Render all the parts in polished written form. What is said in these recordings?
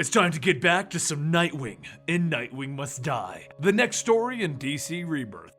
It's time to get back to some Nightwing in Nightwing Must Die, the next story in DC Rebirth.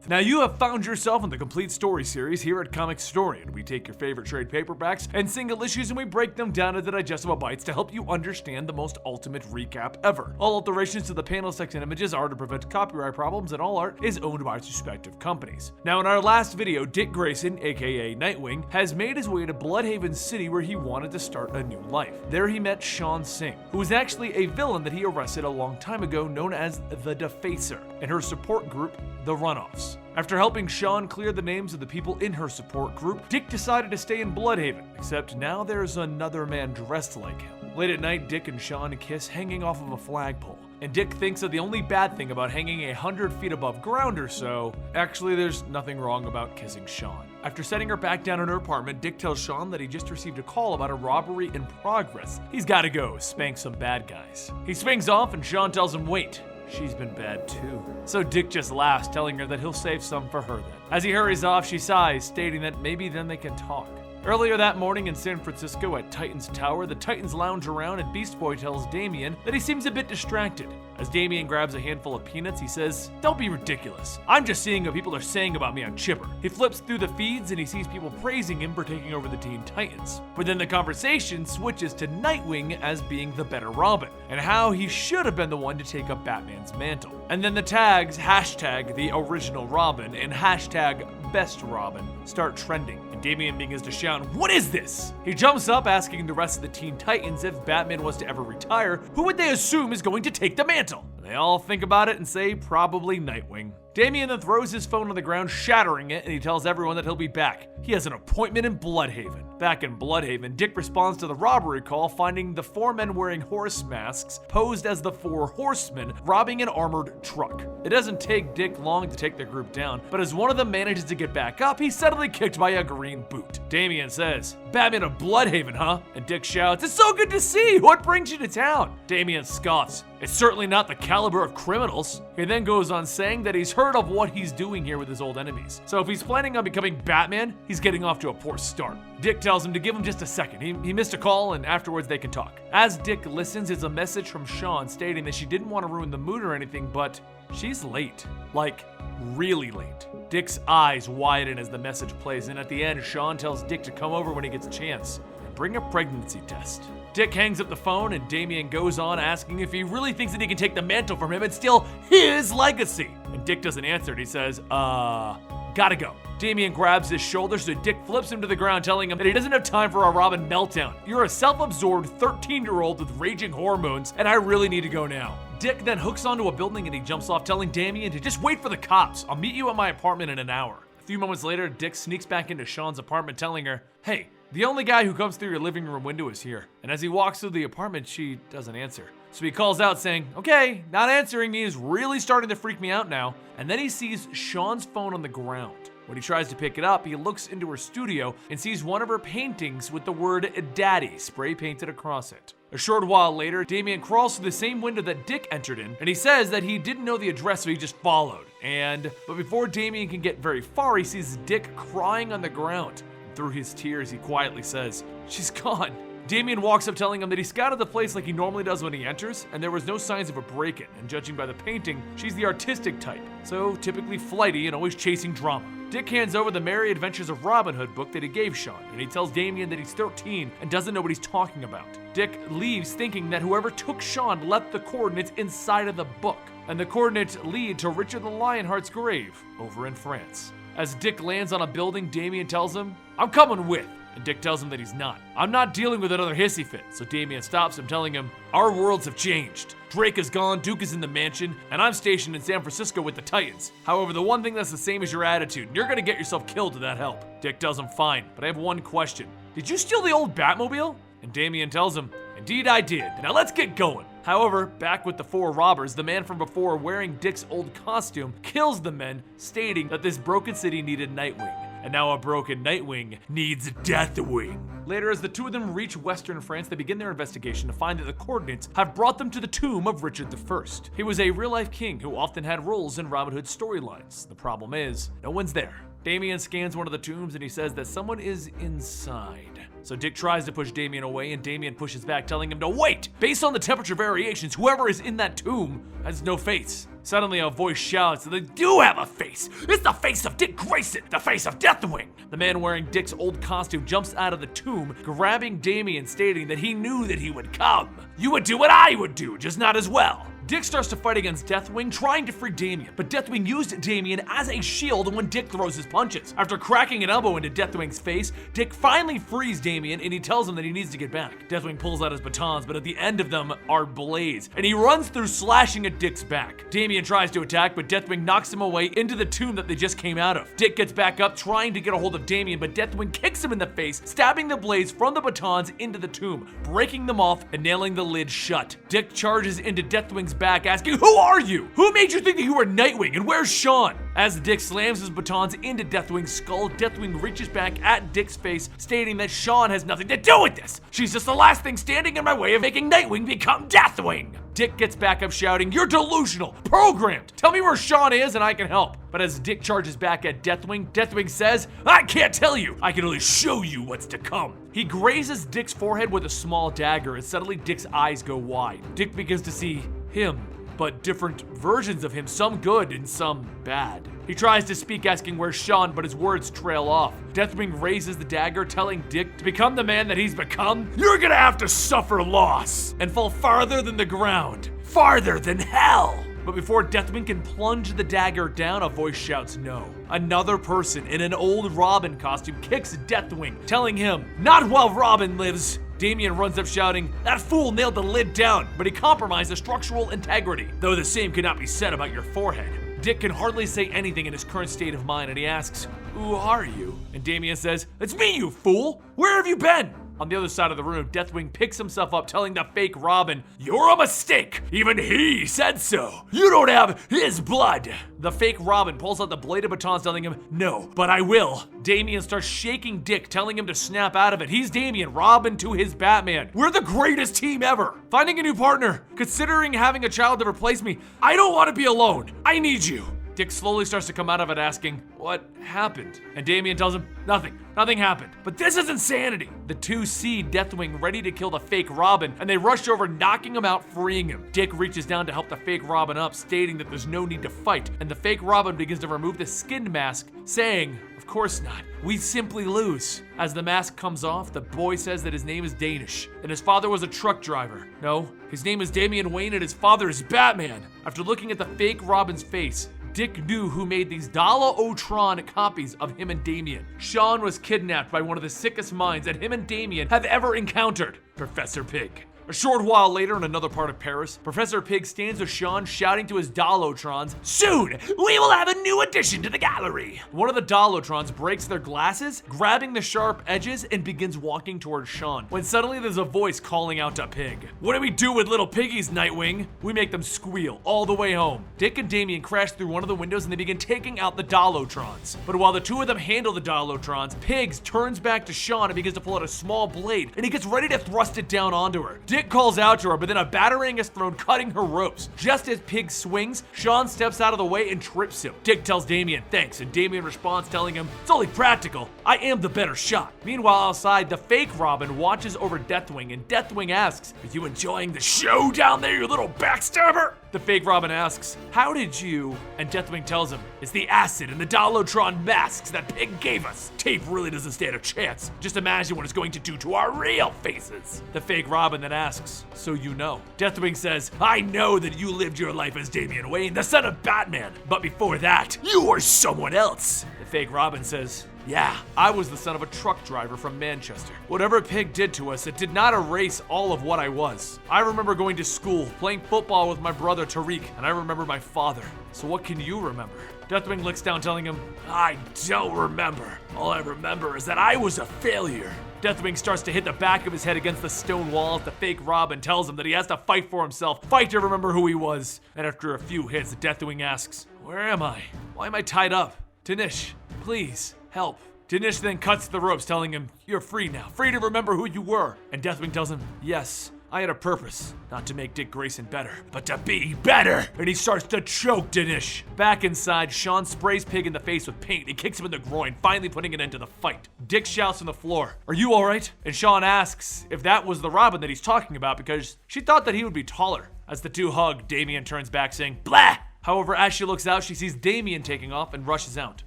Now you have found yourself in the complete story series here at Comicstorian. We take your favorite trade paperbacks and single issues and we break them down into digestible bites to help you understand the most ultimate recap ever. All alterations to the panel text and images are to prevent copyright problems, and all art is owned by its respective companies. Now in our last video, Dick Grayson, aka Nightwing, has made his way to Bloodhaven City where he wanted to start a new life. There he met Shawn Singh, who was actually a villain that he arrested a long time ago known as the Defacer, and her support group, the Runoffs. After helping Shawn clear the names of the people in her support group, Dick decided to stay in Bloodhaven, except now there's another man dressed like him. Late at night, Dick and Shawn kiss hanging off of a flagpole, and Dick thinks that the only bad thing about hanging 100 feet above ground or so, actually there's nothing wrong about kissing Shawn. After setting her back down in her apartment, Dick tells Shawn that he just received a call about a robbery in progress. He's gotta go spank some bad guys. He swings off and Shawn tells him, wait, she's been bad too. So Dick just laughs, telling her that he'll save some for her then. As he hurries off, she sighs, stating that maybe then they can talk. Earlier that morning in San Francisco at Titan's Tower, the Titans lounge around and Beast Boy tells Damian that he seems a bit distracted. As Damian grabs a handful of peanuts, he says, "Don't be ridiculous. I'm just seeing what people are saying about me on Chipper." He flips through the feeds and he sees people praising him for taking over the Teen Titans. But then the conversation switches to Nightwing as being the better Robin, and how he should have been the one to take up Batman's mantle. And then the tags hashtag the original Robin and hashtag best Robin start trending, and Damian begins to shout, "What is this?" He jumps up asking the rest of the Teen Titans if Batman was to ever retire, who would they assume is going to take the mantle? And they all think about it and say probably Nightwing. Damian then throws his phone on the ground, shattering it, and he tells everyone that he'll be back. He has an appointment in Bloodhaven. Back in Bloodhaven, Dick responds to the robbery call, finding the 4 men wearing horse masks posed as the 4 horsemen robbing an armored truck. It doesn't take Dick long to take the group down, but as one of them manages to get back up, he's suddenly kicked by a green boot. Damian says, "Batman of Bloodhaven, huh?" And Dick shouts, "It's so good to see! What brings you to town?" Damian scoffs, "It's certainly not the caliber of criminals." He then goes on saying that he's heard of what he's doing here with his old enemies. So if he's planning on becoming Batman, he's getting off to a poor start. Dick tells him to give him just a second. He missed a call and afterwards they can talk. As Dick listens, it's a message from Shawn stating that she didn't want to ruin the mood or anything, but she's late. Like, really late. Dick's eyes widen as the message plays, and at the end, Shawn tells Dick to come over when he gets a chance and bring a pregnancy test. Dick hangs up the phone and Damian goes on asking if he really thinks that he can take the mantle from him and steal his legacy. And Dick doesn't answer and he says, gotta go. Damian grabs his shoulder, so Dick flips him to the ground, telling him that he doesn't have time for a Robin meltdown. You're a self-absorbed 13-year-old with raging hormones, and I really need to go now. Dick then hooks onto a building and he jumps off, telling Damian to just wait for the cops. I'll meet you at my apartment in an hour. A few moments later, Dick sneaks back into Shawn's apartment, telling her, "Hey, the only guy who comes through your living room window is here." And as he walks through the apartment, she doesn't answer. So he calls out saying, "Okay, not answering me is really starting to freak me out now." And then he sees Shawn's phone on the ground. When he tries to pick it up, he looks into her studio and sees one of her paintings with the word Daddy spray painted across it. A short while later, Damian crawls through the same window that Dick entered in, and he says that he didn't know the address, so he just followed. But before Damian can get very far, he sees Dick crying on the ground. Through his tears, he quietly says, "She's gone." Damian walks up, telling him that he scouted the place like he normally does when he enters, and there was no signs of a break-in, and judging by the painting, she's the artistic type, so typically flighty and always chasing drama. Dick hands over the Merry Adventures of Robin Hood book that he gave Shawn, and he tells Damian that he's 13 and doesn't know what he's talking about. Dick leaves thinking that whoever took Shawn left the coordinates inside of the book, and the coordinates lead to Richard the Lionheart's grave over in France. As Dick lands on a building, Damian tells him, "I'm coming with." And Dick tells him that he's not. "I'm not dealing with another hissy fit." So Damian stops him, telling him, "Our worlds have changed. Drake is gone, Duke is in the mansion, and I'm stationed in San Francisco with the Titans. However, the one thing that's the same is your attitude, and you're gonna get yourself killed to that help." Dick tells him, "Fine, but I have one question. Did you steal the old Batmobile?" And Damian tells him, "Indeed I did. Now let's get going." However, back with the 4 robbers, the man from before wearing Dick's old costume kills the men, stating that this broken city needed Nightwing. And now a broken Nightwing needs Deathwing. Later, as the two of them reach Western France, they begin their investigation to find that the coordinates have brought them to the tomb of Richard I. He was a real-life king who often had roles in Robin Hood storylines. The problem is, no one's there. Damien scans one of the tombs and he says that someone is inside. So Dick tries to push Damien away and Damien pushes back, telling him to wait! Based on the temperature variations, whoever is in that tomb has no face. Suddenly a voice shouts, they do have a face! It's the face of Dick Grayson, the face of Deathwing! The man wearing Dick's old costume jumps out of the tomb, grabbing Damien, stating that he knew that he would come. You would do what I would do, just not as well. Dick starts to fight against Deathwing, trying to free Damien, but Deathwing used Damien as a shield when Dick throws his punches. After cracking an elbow into Deathwing's face, Dick finally frees Damien and he tells him that he needs to get back. Deathwing pulls out his batons, but at the end of them are blades, and he runs through, slashing at Dick's back. Damien tries to attack, but Deathwing knocks him away into the tomb that they just came out of. Dick gets back up, trying to get a hold of Damien, but Deathwing kicks him in the face, stabbing the blades from the batons into the tomb, breaking them off and nailing the lid shut. Dick charges into Deathwing's back, asking, "Who are you? Who made you think that you were Nightwing, and where's Sean?" As Dick slams his batons into Deathwing's skull, Deathwing reaches back at Dick's face, stating that Sean has nothing to do with this. She's just the last thing standing in my way of making Nightwing become Deathwing. Dick gets back up shouting, "You're delusional, programmed. Tell me where Sean is and I can help." But as Dick charges back at Deathwing, Deathwing says, "I can't tell you. I can only show you what's to come." He grazes Dick's forehead with a small dagger and suddenly Dick's eyes go wide. Dick begins to see him, but different versions of him, some good and some bad. He tries to speak, asking where's Sean, but his words trail off. Deathwing raises the dagger, telling Dick to become the man that he's become, you're gonna have to suffer loss and fall farther than the ground, farther than hell. But before Deathwing can plunge the dagger down, a voice shouts no. Another person in an old Robin costume kicks Deathwing, telling him, not while Robin lives. Damien runs up shouting, that fool nailed the lid down, but he compromised the structural integrity, though the same cannot be said about your forehead. Dick can hardly say anything in his current state of mind, and he asks, who are you? And Damien says, it's me, you fool! Where have you been? On the other side of the room, Deathwing picks himself up, telling the fake Robin, you're a mistake! Even he said so! You don't have his blood! The fake Robin pulls out the blade of batons, telling him, no, but I will. Damien starts shaking Dick, telling him to snap out of it. He's Damien, Robin to his Batman. We're the greatest team ever! Finding a new partner, considering having a child to replace me, I don't want to be alone. I need you. Dick slowly starts to come out of it, asking, what happened? And Damien tells him, nothing happened. But this is insanity. The two see Deathwing ready to kill the fake Robin, and they rush over, knocking him out, freeing him. Dick reaches down to help the fake Robin up, stating that there's no need to fight, and the fake Robin begins to remove the skin mask, saying, of course not. We simply lose. As the mask comes off, the boy says that his name is Danish, and his father was a truck driver. No, his name is Damian Wayne, and his father is Batman. After looking at the fake Robin's face, Dick knew who made these Dala-Otron copies of him and Damien. Sean was kidnapped by one of the sickest minds that him and Damien have ever encountered, Professor Pig. A short while later, in another part of Paris, Professor Pig stands with Sean, shouting to his Dalotrons, soon, we will have a new addition to the gallery. One of the Dalotrons breaks their glasses, grabbing the sharp edges, and begins walking towards Sean, when suddenly there's a voice calling out to Pig. What do we do with little piggies, Nightwing? We make them squeal all the way home. Dick and Damien crash through one of the windows and they begin taking out the Dalotrons. But while the two of them handle the Dalotrons, Pigs turns back to Sean and begins to pull out a small blade, and he gets ready to thrust it down onto her. Dick calls out to her, but then a batarang is thrown, cutting her ropes. Just as Pig swings, Sean steps out of the way and trips him. Dick tells Damien thanks, and Damien responds, telling him, it's only practical. I am the better shot. Meanwhile, outside, the fake Robin watches over Deathwing, and Deathwing asks, are you enjoying the show down there, you little backstabber? The fake Robin asks, how did you? And Deathwing tells him, it's the acid and the Dalotron masks that Pig gave us. Tape really doesn't stand a chance. Just imagine what it's going to do to our real faces. The fake Robin then asks, so you know. Deathwing says, I know that you lived your life as Damian Wayne, the son of Batman. But before that, you were someone else. The fake Robin says, yeah, I was the son of a truck driver from Manchester. Whatever Pig did to us, it did not erase all of what I was. I remember going to school, playing football with my brother Tariq, and I remember my father. So what can you remember? Deathwing looks down, telling him, I don't remember. All I remember is that I was a failure. Deathwing starts to hit the back of his head against the stone wall as the fake Robin tells him that he has to fight for himself, fight to remember who he was. And after a few hits, Deathwing asks, where am I? Why am I tied up? Tanish, please. Help. Dinesh then cuts the ropes, telling him, "You're free now, free to remember who you were." And Deathwing tells him, "Yes, I had a purpose, not to make Dick Grayson better, but to be better." And he starts to choke Dinesh. Back inside, Sean sprays Pig in the face with paint and kicks him in the groin, finally putting an end to the fight. Dick shouts from the floor, "Are you all right?" And Sean asks if that was the Robin that he's talking about because she thought that he would be taller. As the two hug, Damian turns back saying, "Blah!" However, as she looks out, she sees Damian taking off and rushes out.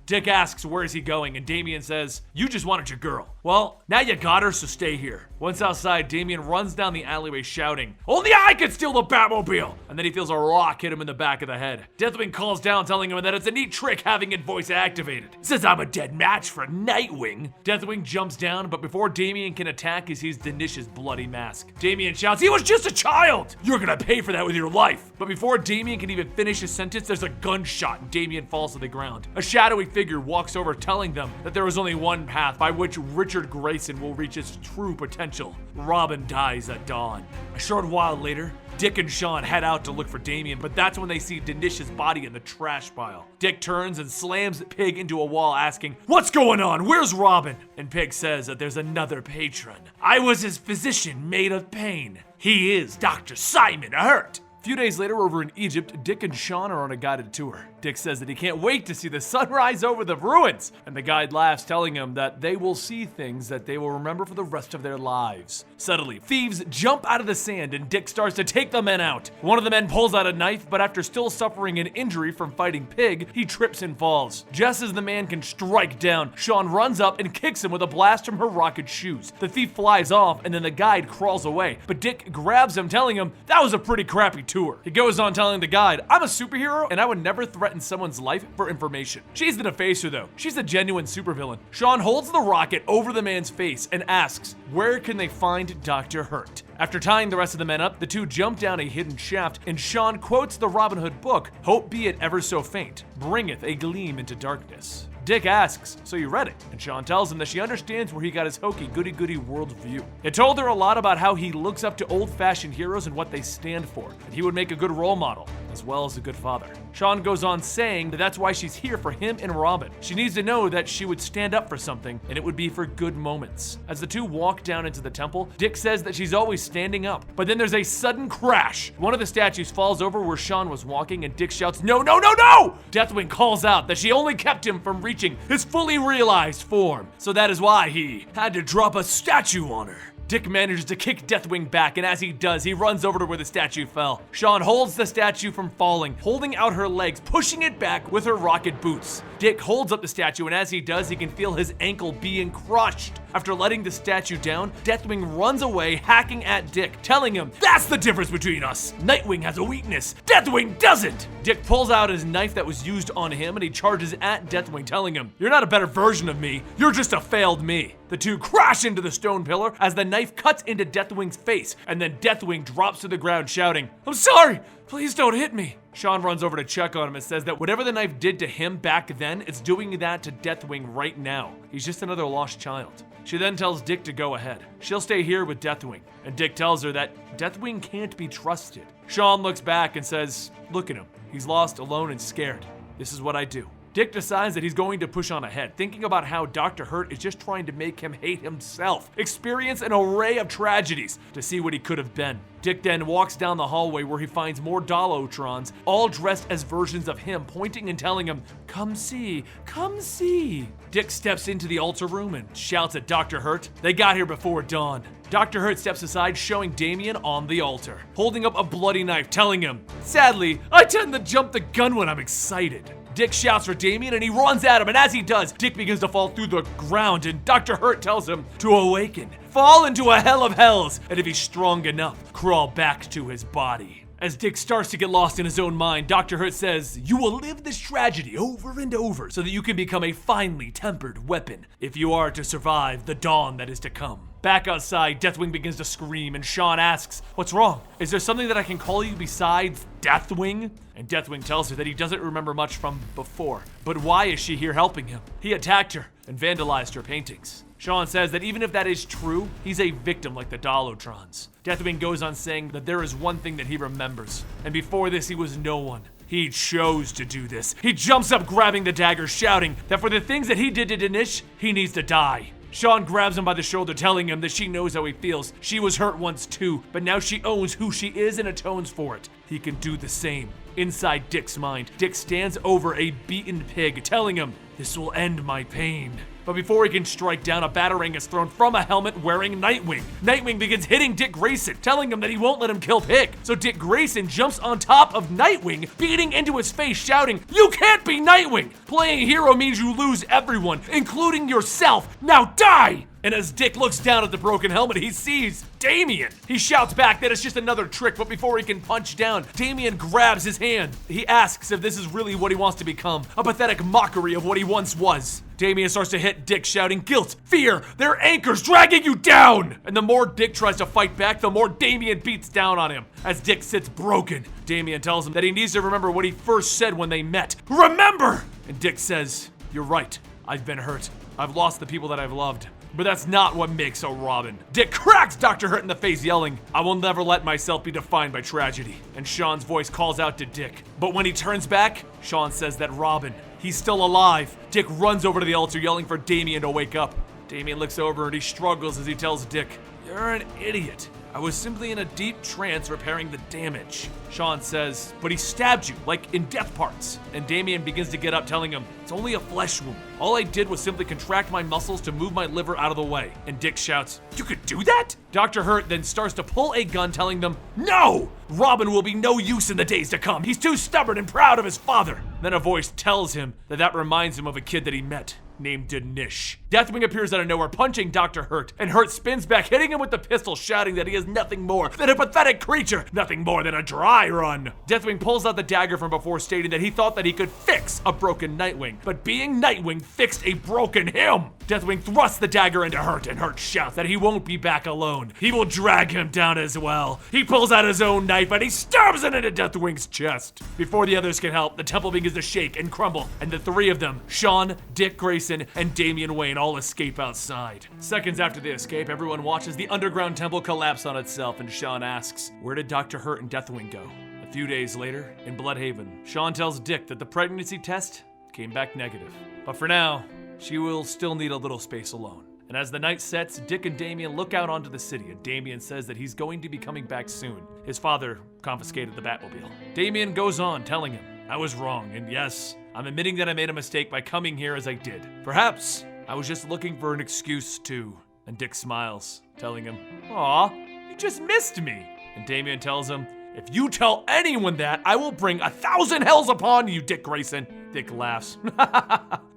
Dick asks where is he going, and Damian says, "You just wanted your girl. Well, now you got her, so stay here." Once outside, Damian runs down the alleyway shouting, "Only I could steal the Batmobile!" And then he feels a rock hit him in the back of the head. Deathwing calls down, telling him that it's a neat trick having it voice activated. Says I'm a dead match for Nightwing. Deathwing jumps down, but before Damian can attack, he sees Dinish's bloody mask. Damian shouts, "He was just a child! You're gonna pay for that with your life!" But before Damian can even finish his sentence, there's a gunshot and Damian falls to the ground. A shadowy figure walks over, telling them that there is only one path by which Richard Grayson will reach his true potential. Robin dies at dawn. A short while later, Dick and Sean head out to look for Damian, but that's when they see Dinish's body in the trash pile. Dick turns and slams Pig into a wall, asking, "What's going on? Where's Robin?" And Pig says that there's another patron. "I was his physician made of pain. He is Dr. Simon Hurt." A few days later, over in Egypt, Dick and Sean are on a guided tour. Dick says that he can't wait to see the sunrise over the ruins, and the guide laughs, telling him that they will see things that they will remember for the rest of their lives. Suddenly, thieves jump out of the sand, and Dick starts to take the men out. One of the men pulls out a knife, but after still suffering an injury from fighting Pig, he trips and falls. Just as the man can strike down, Sean runs up and kicks him with a blast from her rocket shoes. The thief flies off, and then the guide crawls away, but Dick grabs him, telling him that was a pretty crappy tour. He goes on telling the guide, "I'm a superhero and I would never threaten someone's life for information." She's the defacer though. She's a genuine supervillain. Sean holds the rocket over the man's face and asks, where can they find Dr. Hurt? After tying the rest of the men up, the two jump down a hidden shaft, and Sean quotes the Robin Hood book, "Hope be it ever so faint, bringeth a gleam into darkness." Dick asks, "So you read it?" And Sean tells him that she understands where he got his hokey goody-goody worldview. It told her a lot about how he looks up to old-fashioned heroes and what they stand for, and he would make a good role model, as well as a good father. Sean goes on saying that that's why she's here for him and Robin. She needs to know that she would stand up for something, and it would be for good moments. As the two walk down into the temple, Dick says that she's always standing up, but then there's a sudden crash. One of the statues falls over where Sean was walking, and Dick shouts, "No, no, no, no!" Deathwing calls out that she only kept him from reaching his fully realized form, so that is why he had to drop a statue on her. Dick manages to kick Deathwing back, and as he does, he runs over to where the statue fell. Sean holds the statue from falling, holding out her legs, pushing it back with her rocket boots. Dick holds up the statue, and as he does, he can feel his ankle being crushed. After letting the statue down, Deathwing runs away, hacking at Dick, telling him, "That's the difference between us. Nightwing has a weakness. Deathwing doesn't." Dick pulls out his knife that was used on him, and he charges at Deathwing, telling him, "You're not a better version of me. You're just a failed me." The two crash into the stone pillar as the knife cuts into Deathwing's face, and then Deathwing drops to the ground shouting, "I'm sorry, please don't hit me." Sean runs over to check on him and says that whatever the knife did to him back then, it's doing that to Deathwing right now. He's just another lost child. She then tells Dick to go ahead. She'll stay here with Deathwing, and Dick tells her that Deathwing can't be trusted. Sean looks back and says, "Look at him. He's lost, alone, and scared. This is what I do." Dick decides that he's going to push on ahead, thinking about how Dr. Hurt is just trying to make him hate himself, experience an array of tragedies to see what he could have been. Dick then walks down the hallway where he finds more Dolotrons, all dressed as versions of him, pointing and telling him, "Come see, come see." Dick steps into the altar room and shouts at Dr. Hurt, "They got here before dawn." Dr. Hurt steps aside, showing Damian on the altar, holding up a bloody knife, telling him, "Sadly, I tend to jump the gun when I'm excited." Dick shouts for Damian, and he runs at him, and as he does, Dick begins to fall through the ground, and Dr. Hurt tells him to awaken, fall into a hell of hells, and if he's strong enough, crawl back to his body. As Dick starts to get lost in his own mind, Dr. Hurt says, "You will live this tragedy over and over so that you can become a finely tempered weapon if you are to survive the dawn that is to come." Back outside, Deathwing begins to scream, and Sean asks, "What's wrong? Is there something that I can call you besides Deathwing?" And Deathwing tells her that he doesn't remember much from before. But why is she here helping him? He attacked her and vandalized her paintings. Sean says that even if that is true, he's a victim like the Dolotrons. Deathwing goes on saying that there is one thing that he remembers, and before this he was no one. He chose to do this. He jumps up grabbing the dagger, shouting that for the things that he did to Dinesh, he needs to die. Sean grabs him by the shoulder, telling him that she knows how he feels. She was hurt once too, but now she owns who she is and atones for it. He can do the same. Inside Dick's mind, Dick stands over a beaten pig, telling him, "This will end my pain." But before he can strike down, a batarang is thrown from a helmet wearing Nightwing. Nightwing begins hitting Dick Grayson, telling him that he won't let him kill Pig. So Dick Grayson jumps on top of Nightwing, beating into his face, shouting, "You can't be Nightwing! Playing a hero means you lose everyone, including yourself. Now die!" And as Dick looks down at the broken helmet, he sees Damian. He shouts back that it's just another trick, but before he can punch down, Damian grabs his hand. He asks if this is really what he wants to become, a pathetic mockery of what he once was. Damian starts to hit Dick, shouting, "Guilt, fear, they're anchors dragging you down!" And the more Dick tries to fight back, the more Damian beats down on him. As Dick sits broken, Damian tells him that he needs to remember what he first said when they met. "Remember!" And Dick says, "You're right, I've been hurt. I've lost the people that I've loved. But that's not what makes a Robin." Dick cracks Dr. Hurt in the face, yelling, "I will never let myself be defined by tragedy." And Sean's voice calls out to Dick. But when he turns back, Sean says that Robin, he's still alive. Dick runs over to the altar, yelling for Damian to wake up. Damian looks over and he struggles as he tells Dick, "You're an idiot. I was simply in a deep trance repairing the damage." Sean says, "But he stabbed you, like in death parts." And Damian begins to get up, telling him, "It's only a flesh wound. All I did was simply contract my muscles to move my liver out of the way." And Dick shouts, "You could do that?" Dr. Hurt then starts to pull a gun, telling them, "No! Robin will be no use in the days to come. He's too stubborn and proud of his father." Then a voice tells him that reminds him of a kid that he met, named Dinesh. Deathwing appears out of nowhere, punching Dr. Hurt, and Hurt spins back, hitting him with the pistol, shouting that he is nothing more than a pathetic creature, nothing more than a dry run. Deathwing pulls out the dagger from before, stating that he thought that he could fix a broken Nightwing, but being Nightwing fixed a broken him. Deathwing thrusts the dagger into Hurt, and Hurt shouts that he won't be back alone. He will drag him down as well. He pulls out his own knife and he stabs it into Deathwing's chest. Before the others can help, the temple begins to shake and crumble, and the three of them, Sean, Dick Grayson, and Damian Wayne, all escape outside. Seconds after they escape, everyone watches the underground temple collapse on itself, and Sean asks, "Where did Dr. Hurt and Deathwing go?" A few days later, in Bloodhaven, Sean tells Dick that the pregnancy test came back negative. But for now, she will still need a little space alone. And as the night sets, Dick and Damian look out onto the city, and Damian says that he's going to be coming back soon. His father confiscated the Batmobile. Damian goes on, telling him, "I was wrong, and yes, I'm admitting that I made a mistake by coming here as I did. Perhaps I was just looking for an excuse to." And Dick smiles, telling him, "Aw, you just missed me." And Damian tells him, "If you tell anyone that, I will bring 1,000 hells upon you, Dick Grayson." Dick laughs.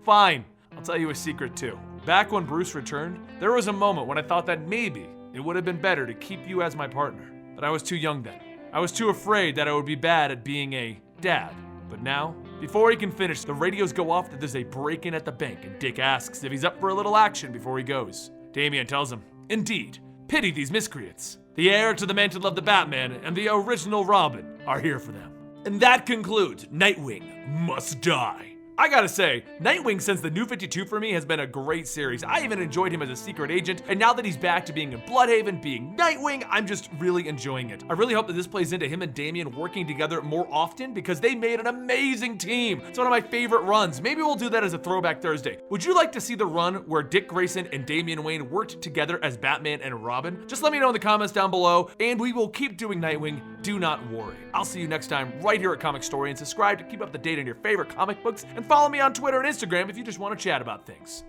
"Fine, I'll tell you a secret too. Back when Bruce returned, there was a moment when I thought that maybe it would have been better to keep you as my partner. But I was too young then. I was too afraid that I would be bad at being a dad. But now," before he can finish, the radios go off that there's a break-in at the bank, and Dick asks if he's up for a little action before he goes. Damian tells him, "Indeed, pity these miscreants. The heir to the mantle of the Batman and the original Robin are here for them." And that concludes Nightwing Must Die. I gotta say, Nightwing since the New 52 for me has been a great series. I even enjoyed him as a secret agent, and now that he's back to being in Bloodhaven, being Nightwing, I'm just really enjoying it. I really hope that this plays into him and Damian working together more often, because they made an amazing team. It's one of my favorite runs. Maybe we'll do that as a Throwback Thursday. Would you like to see the run where Dick Grayson and Damian Wayne worked together as Batman and Robin? Just let me know in the comments down below, and we will keep doing Nightwing. Do not worry. I'll see you next time right here at Comicstorian. Subscribe to keep up to date on your favorite comic books, and follow me on Twitter and Instagram if you just want to chat about things.